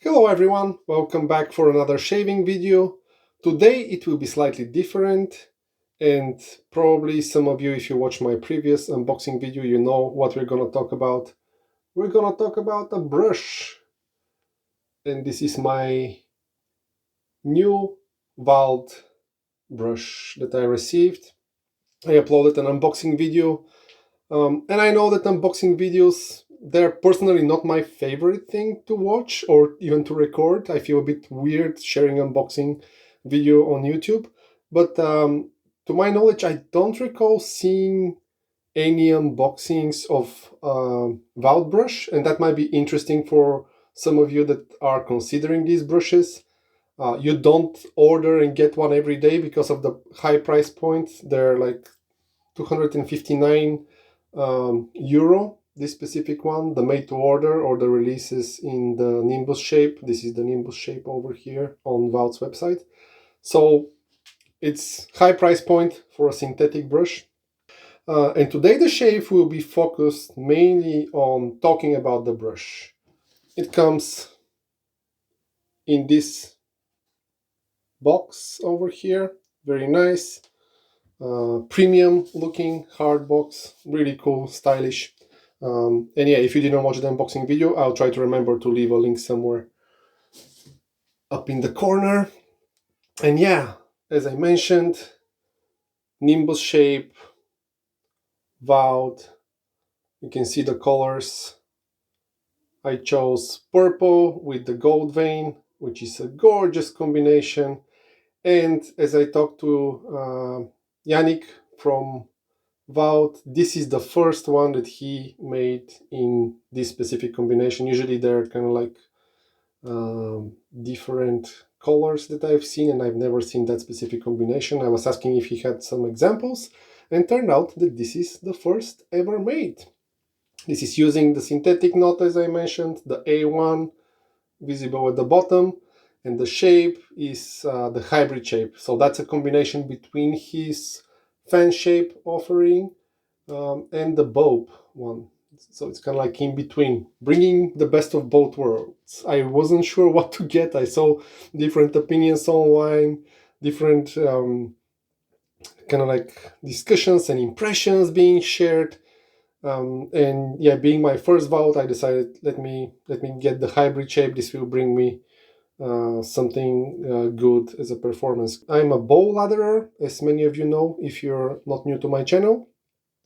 Hello everyone, welcome back for another shaving video. Today it will be slightly different, and probably some of you, if you watch my previous unboxing video, you know what we're gonna talk about. We're gonna talk about a brush, and this is my new Wald brush that I received. I uploaded an unboxing video, and I know that unboxing videos, they're personally not my favorite thing to watch or even to record. I feel a bit weird sharing unboxing video on YouTube. But to my knowledge, I don't recall seeing any unboxings of Wald Brush, and that might be interesting for some of you that are considering these brushes. You don't order and get one every day because of the high price point. They're like 259 euro, this specific one, the made to order, or the releases in the Nimbus shape. This is the Nimbus shape over here on Wald's website. So it's high price point for a synthetic brush. And today the shave will be focused mainly on talking about the brush. It comes in this box over here, very nice. Premium looking hard box, really cool, stylish. And yeah, if you didn't watch the unboxing video, I'll try to remember to leave a link somewhere up in the corner. And yeah, as I mentioned, Nimbus shape, Vowed. You can see the colors. I chose purple with the gold vein, which is a gorgeous combination. And as I talked to Yannick from Wout, this is the first one that he made in this specific combination. Usually they're kind of like different colors that I've seen, and I've never seen that specific combination. I was asking if he had some examples, and turned out that this is the first ever made. This is using the synthetic knot, as I mentioned, the A1 visible at the bottom, and the shape is the hybrid shape. So that's a combination between his fan shape offering and the bulb one. So it's kind of like in between, bringing the best of both worlds. I wasn't sure what to get. I saw different opinions online, different kind of like discussions and impressions being shared. And yeah, being my first vote, I decided let me get the hybrid shape. This will bring me something good as a performance. I'm a bow latherer, as many of you know if you're not new to my channel.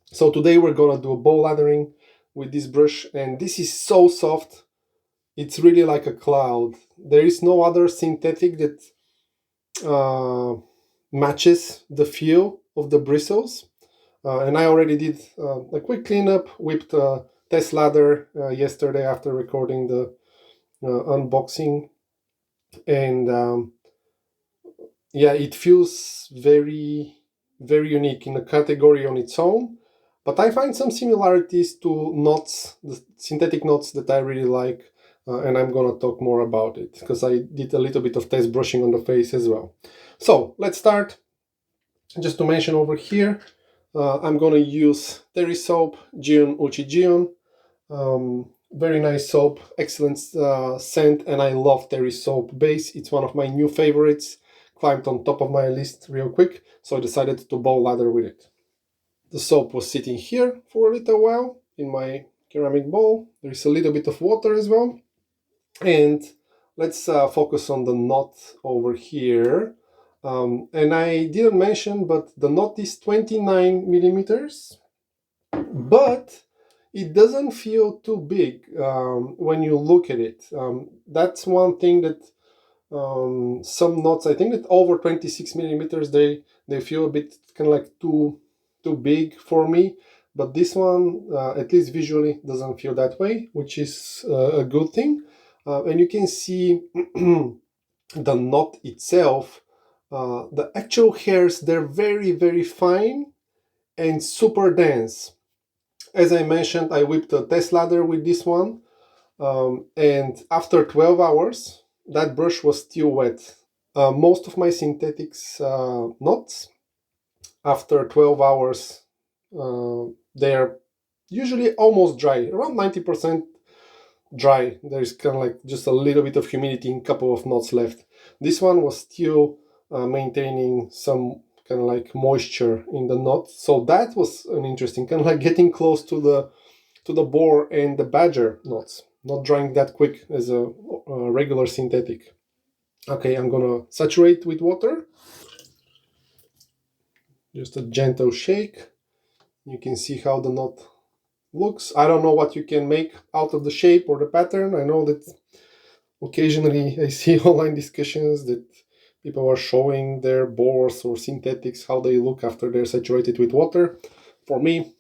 So today we're gonna do a bow lathering with this brush, and this is so soft. It's really like a cloud. There is no other synthetic that matches the feel of the bristles. And I already did a quick cleanup, whipped a test lather yesterday after recording the unboxing. And yeah, it feels very, very unique in a category on its own. But I find some similarities to knots, the synthetic knots that I really like, and I'm gonna talk more about it because I did a little bit of test brushing on the face as well. So let's start. Just to mention over here, I'm gonna use Terry soap, Gion Uchi Gion. Very nice soap, excellent scent, and I love Terry soap base. It's one of my new favorites. Climbed on top of my list real quick, so I decided to bow lather with it. The soap was sitting here for a little while in my ceramic bowl. There is a little bit of water as well. And let's focus on the knot over here. And I didn't mention, but the knot is 29 millimeters, but it doesn't feel too big when you look at it. That's one thing that some knots, I think that over 26 millimeters, they feel a bit kind of like too big for me. But this one, at least visually, doesn't feel that way, which is a good thing. And you can see the knot itself, the actual hairs, they're very, very fine and super dense. As I mentioned, I whipped a test lather with this one, and after 12 hours, that brush was still wet. Most of my synthetics knots, after 12 hours, they're usually almost dry. Around 90%, dry. There's kind of like just a little bit of humidity and a couple of knots left. This one was still maintaining some kind of like moisture in the knot. So that was an interesting, kind of like getting close to the boar and the badger knots, not drying that quick as a regular synthetic. Okay, I'm gonna saturate with water. Just a gentle shake. You can see how the knot looks. I don't know what you can make out of the shape or the pattern. I know that occasionally I see online discussions that people are showing their bores or synthetics, how they look after they're saturated with water. For me,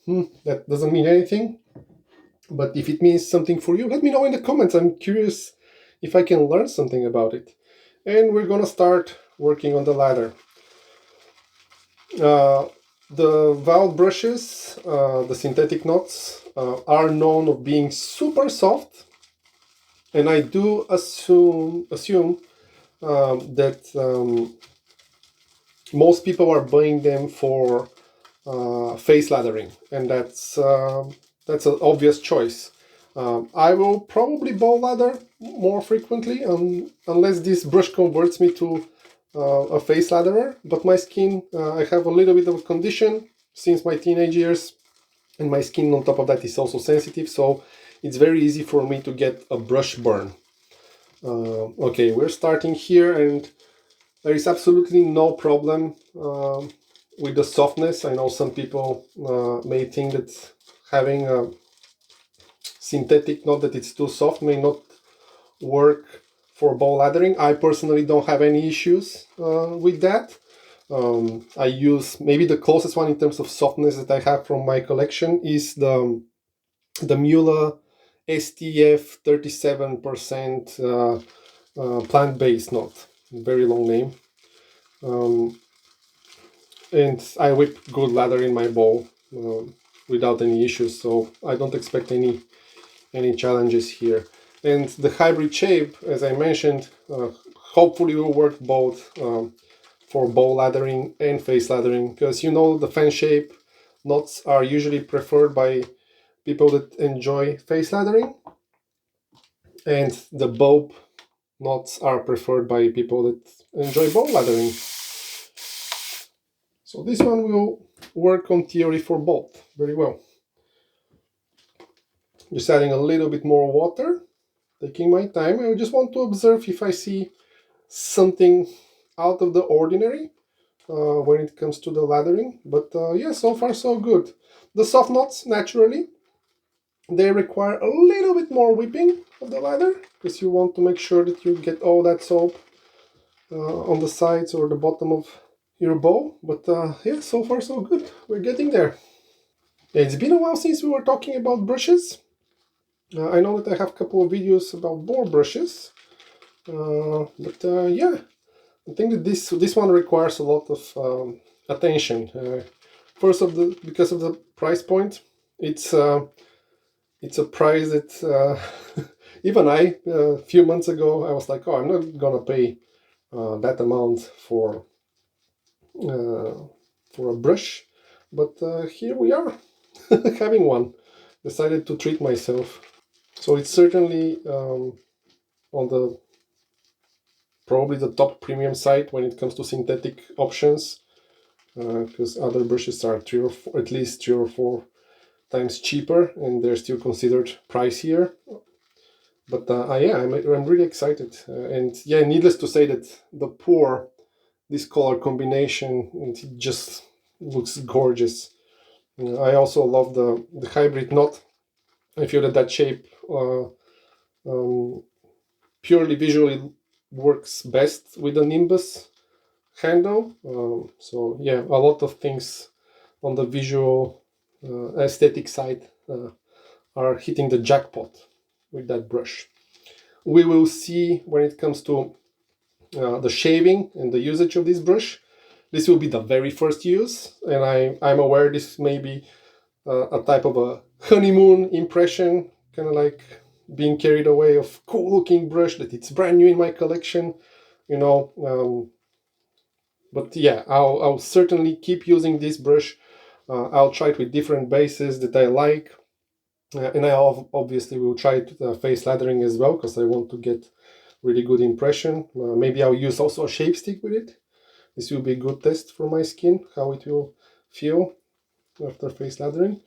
that doesn't mean anything. But if it means something for you, let me know in the comments. I'm curious if I can learn something about it. And we're gonna start working on the ladder. The Wald brushes, the synthetic knots, are known of being super soft, and I do assume that most people are buying them for face lathering, and that's an obvious choice. I will probably bow lather more frequently, unless this brush converts me to a face latherer. But my skin, I have a little bit of a condition since my teenage years, and my skin on top of that is also sensitive, so it's very easy for me to get a brush burn. Okay, we're starting here, and there is absolutely no problem with the softness. I know some people may think that having a synthetic knot that it's too soft may not work for bow lathering. I personally don't have any issues with that. I use, maybe the closest one in terms of softness that I have from my collection is the Mula STF 37% plant-based knot. Very long name. And I whip good lather in my bowl without any issues, so I don't expect any challenges here. And the hybrid shape, as I mentioned, hopefully will work both for bow lathering and face lathering, because the fan shape knots are usually preferred by people that enjoy face lathering, and the bow knots are preferred by people that enjoy bow lathering. So this one will work on theory for both very well. Just adding a little bit more water, taking my time. I just want to observe if I see something out of the ordinary when it comes to the lathering. But yeah, so far so good. The soft knots, naturally, they require a little bit more whipping of the lather, because you want to make sure that you get all that soap on the sides or the bottom of your bow. But yeah, so far so good. We're getting there. Yeah, it's been a while since we were talking about brushes. I know that I have a couple of videos about boar brushes, but yeah, I think that this one requires a lot of attention. First, because of the price point, it's a price that even a few months ago I was like, oh, I'm not gonna pay that amount for a brush, but here we are having one. Decided to treat myself. So it's certainly on the probably the top premium side when it comes to synthetic options, because other brushes are at least 3 or 4 times cheaper, and they're still considered pricier. But yeah, I'm really excited, and yeah, needless to say that the pour, this color combination, it just looks gorgeous. I also love the hybrid knot. I feel that shape purely visually works best with the Nimbus handle. So yeah, a lot of things on the visual aesthetic side are hitting the jackpot with that brush. We will see when it comes to the shaving and the usage of this brush. This will be the very first use, and I'm aware this may be a type of a honeymoon impression, kind of like being carried away of cool looking brush that it's brand new in my collection, but yeah, I'll certainly keep using this brush. I'll try it with different bases that I like. And I obviously will try face lathering as well because I want to get really good impression. Maybe I'll use also a shave stick with it. This will be a good test for my skin, how it will feel after face lathering.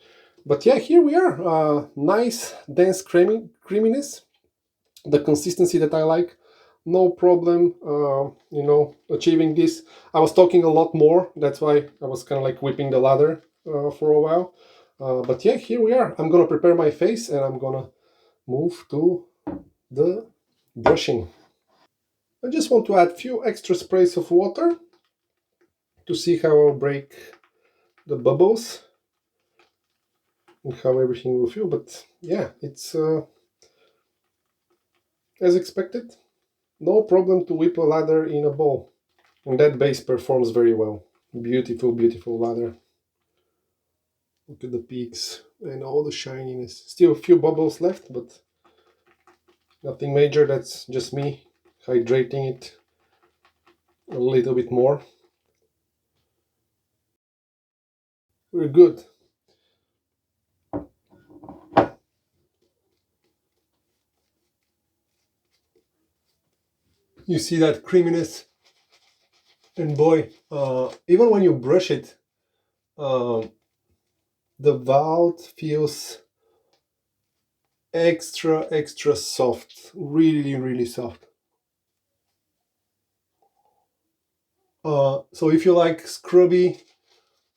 But yeah, here we are. Nice, dense creaminess. The consistency that I like. No problem, achieving this. I was talking a lot more. That's why I was kind of like whipping the lather for a while. But yeah, here we are. I'm going to prepare my face and I'm going to move to the brushing. I just want to add a few extra sprays of water to see how I'll break the bubbles and how everything will feel. But yeah, it's as expected. No problem to whip a lather in a bowl. And that base performs very well. Beautiful, beautiful lather. Look at the peaks and all the shininess. Still a few bubbles left, but nothing major. That's just me hydrating it a little bit more. We're good. You see that creaminess? And boy, even when you brush it, the Wald feels extra soft. Really, really soft. So if you like scrubby,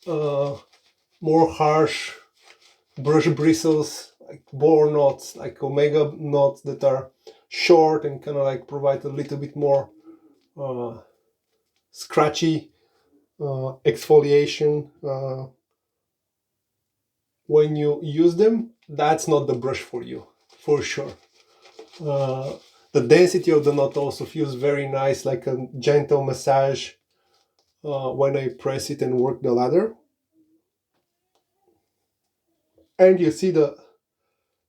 more harsh brush bristles, like boar knots, like omega knots that are short and kind of like provide a little bit more scratchy exfoliation when you use them, that's not the brush for you, for sure. The density of the knot also feels very nice, like a gentle massage when I press it and work the lather. And you see the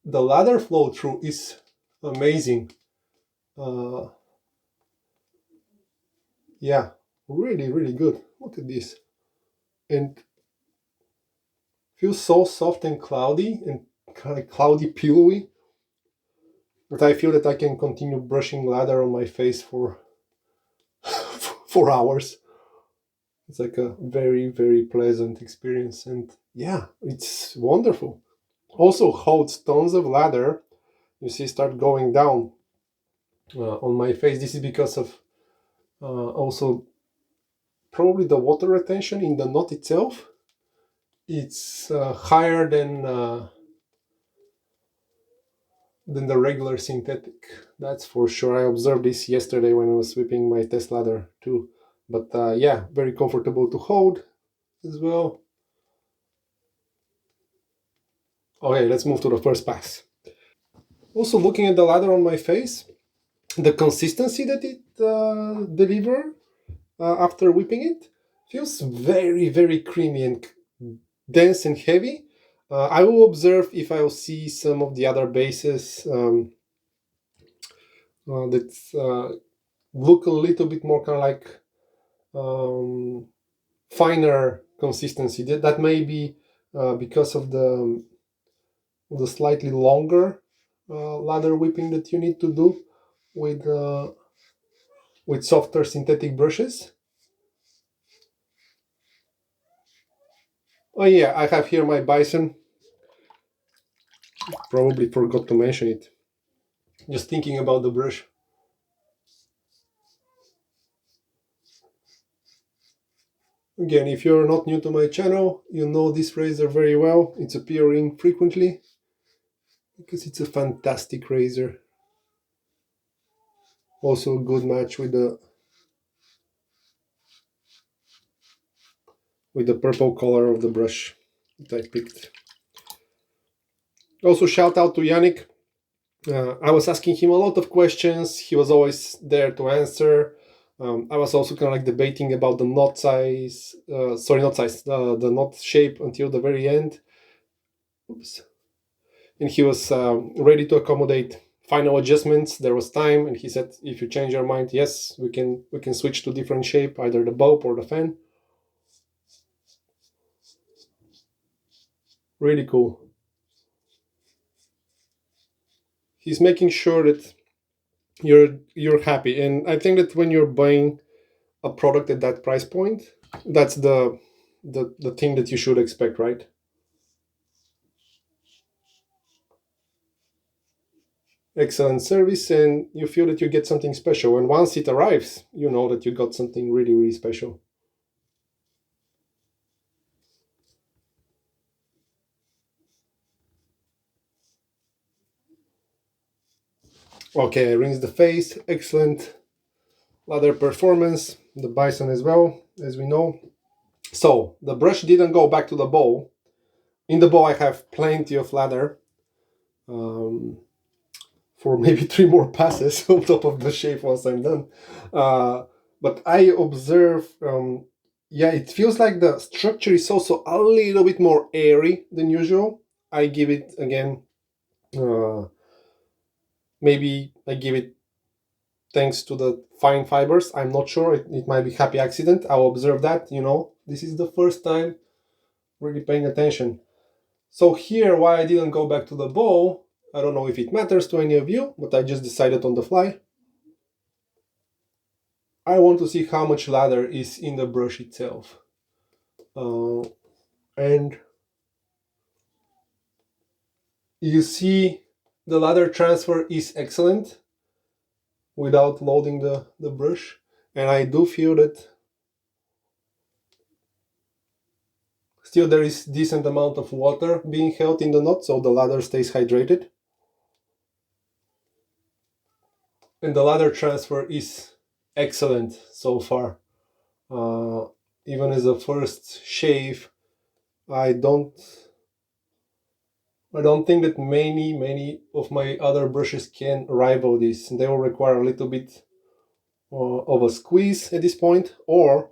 lather flow through is amazing. Yeah, really good. Look at this. And feels so soft and cloudy and kind of cloudy pillowy that I feel that I can continue brushing lather on my face for 4 hours. It's like a very pleasant experience, and yeah, it's wonderful. Also holds tons of lather. You see, start going down on my face. This is because of also probably the water retention in the knot itself. It's higher than the regular synthetic. That's for sure. I observed this yesterday when I was sweeping my test ladder too. But yeah, very comfortable to hold as well. Okay, let's move to the first pass. Also looking at the ladder on my face, the consistency that it deliver after whipping it feels very creamy and dense and heavy. I will observe if I will see some of the other bases that look a little bit more kind of like finer consistency. That may be because of the slightly longer lather whipping that you need to do with softer synthetic brushes. Oh yeah, I have here my bison. Probably forgot to mention it. Just thinking about the brush. Again, if you're not new to my channel, you know this razor very well. It's appearing frequently because it's a fantastic razor. Also a good match with the purple color of the brush that I picked. Also shout out to Yannick. I was asking him a lot of questions. He was always there to answer. I was also kind of like debating about the knot size, not size, the knot shape until the very end. Oops. And he was ready to accommodate final adjustments. There was time, and he said, "If you change your mind, yes, we can switch to different shape, either the bulb or the fan." Really cool. he's making sure that you're happy. And I think that when you're buying a product at that price point, that's the thing that you should expect, right? Excellent service, and you feel that you get something special. And once it arrives, you know that you got something really, really special. Okay, rinse the face. Excellent lather performance. The bison as well, as we know. So the brush didn't go back to the bowl. In the bowl, I have plenty of lather um, for maybe 3 more passes on top of the shave once I'm done. Uh, but I observe, yeah, it feels like the structure is also a little bit more airy than usual. I give it again, uh, maybe I give it thanks to the fine fibers. I'm not sure. It might be happy accident. I'll observe that. This is the first time really paying attention. So here, why I didn't go back to the bowl, I don't know if it matters to any of you, but I just decided on the fly. I want to see how much lather is in the brush itself. And you see the lather transfer is excellent without loading the brush. And I do feel that still there is decent amount of water being held in the knot, so the lather stays hydrated. And the lather transfer is excellent so far. Uh, Even as a first shave, I don't I don't think that many of my other brushes can rival this. They will require a little bit of a squeeze at this point, or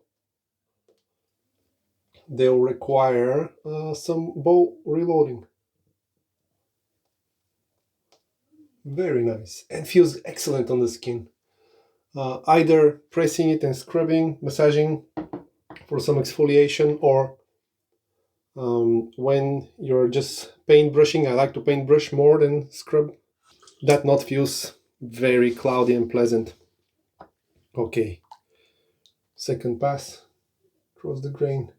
they'll require some bowl reloading. Very nice, and feels excellent on the skin. Either pressing it and scrubbing, massaging for some exfoliation, or when you're just paint brushing, I like to paint brush more than scrub. That knot feels very cloudy and pleasant. Okay, second pass, cross the grain.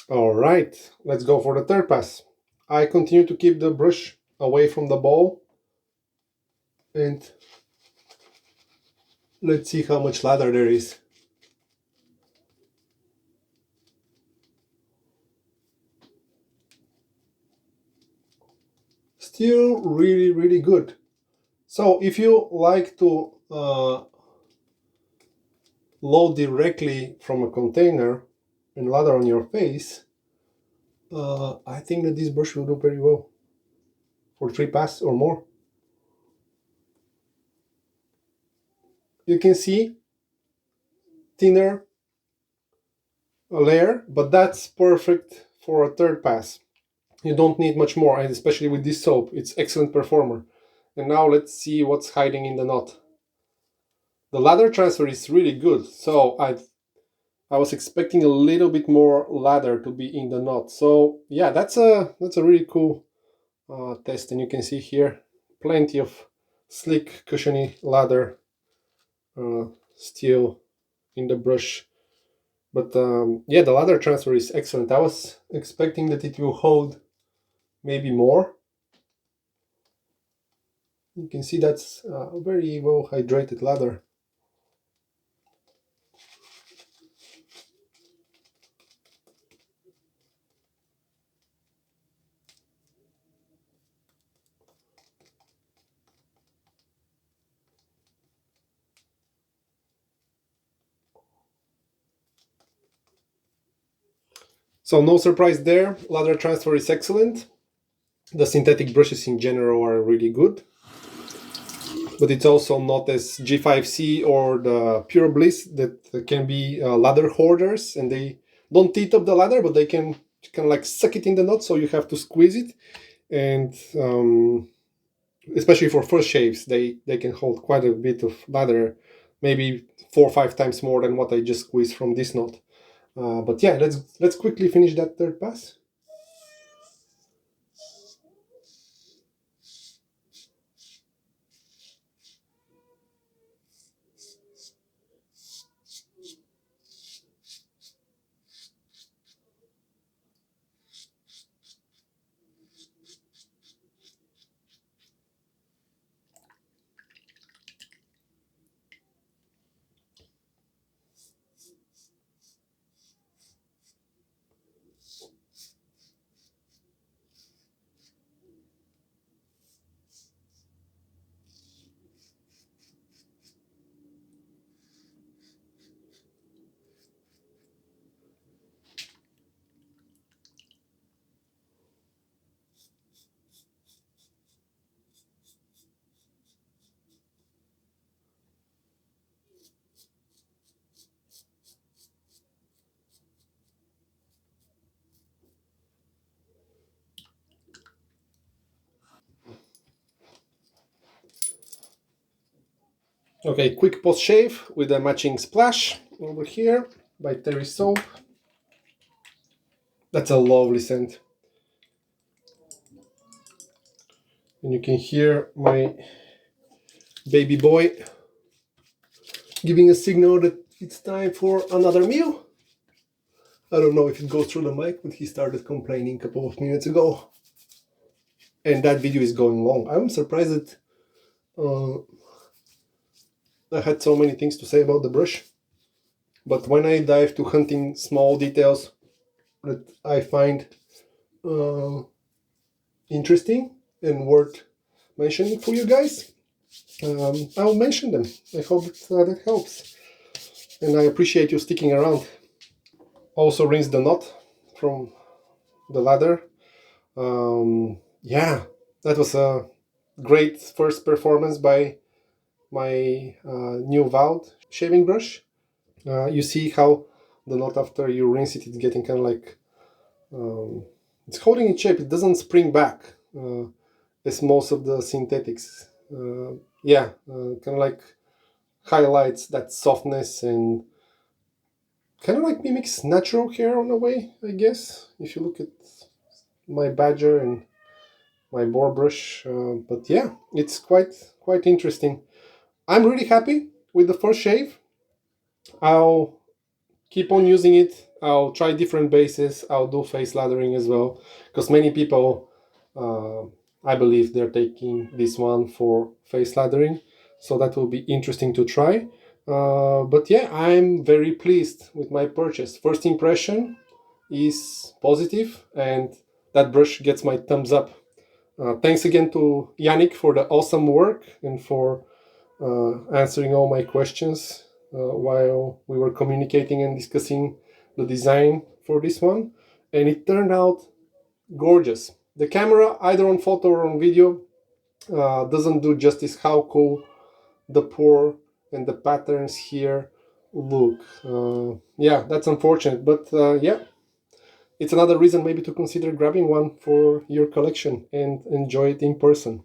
All right, let's go for the third pass. I continue to keep the brush away from the bowl, and let's see how much lather there is. Still really, really good. So if you like to load directly from a container and lather on your face, I think that this brush will do very well for 3 passes or more. You can see thinner layer, but that's perfect for a third pass. You don't need much more, and especially with this soap, it's excellent performer. And now let's see what's hiding in the knot. The lather transfer is really good, so I was expecting a little bit more lather to be in the knot. So yeah, that's a really cool test, and you can see here plenty of slick, cushiony lather still in the brush. But yeah, the lather transfer is excellent. I was expecting that it will hold maybe more. You can see that's a very well hydrated lather. So no surprise there, lather transfer is excellent. The synthetic brushes in general are really good, but it's also not as G5C or the Pure Bliss that can be lather hoarders, and they don't eat up the lather, but they can kind of like suck it in the knot, so you have to squeeze it. And especially for first shaves, they can hold quite a bit of lather, maybe 4 or 5 times more than what I just squeezed from this knot. But yeah, let's quickly finish that third pass. Okay, quick post shave with a matching splash over here by Terry Soap. That's a lovely scent. And you can hear my baby boy giving a signal that it's time for another meal. I don't know if it goes through the mic, but he started complaining a couple of minutes ago. And that video is going long. I'm surprised that I had so many things to say about the brush. But when I dive to hunting small details that I find interesting and worth mentioning for you guys, I'll mention them. I hope that helps. And I appreciate you sticking around. Also rinse the knot from the lather. Yeah, that was a great first performance by my new Wald shaving brush. You see how the knot, after you rinse it, it's getting kind of like it's holding its shape. It doesn't spring back as most of the synthetics. Yeah, kind of like highlights that softness and kind of like mimics natural hair in a way, I guess, if you look at my badger and my boar brush. But yeah, it's quite interesting. I'm really happy with the first shave. I'll keep on using it. I'll try different bases. I'll do face lathering as well, because many people, I believe, they're taking this one for face lathering, so that will be interesting to try. But yeah, I'm very pleased with my purchase. First impression is positive, and that brush gets my thumbs up. Thanks again to Yannick for the awesome work and for answering all my questions while we were communicating and discussing the design for this one. And it turned out gorgeous. The camera, either on photo or on video, doesn't do justice how cool the pour and the patterns here look. Yeah, that's unfortunate, but yeah, it's another reason maybe to consider grabbing one for your collection and enjoy it in person.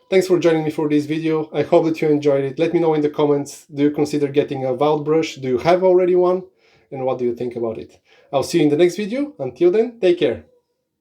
Thanks for joining me for this video. I hope that you enjoyed it. Let me know in the comments, do you consider getting a Wald brush? Do you have already one? And what do you think about it? I'll see you in the next video. Until then, take care.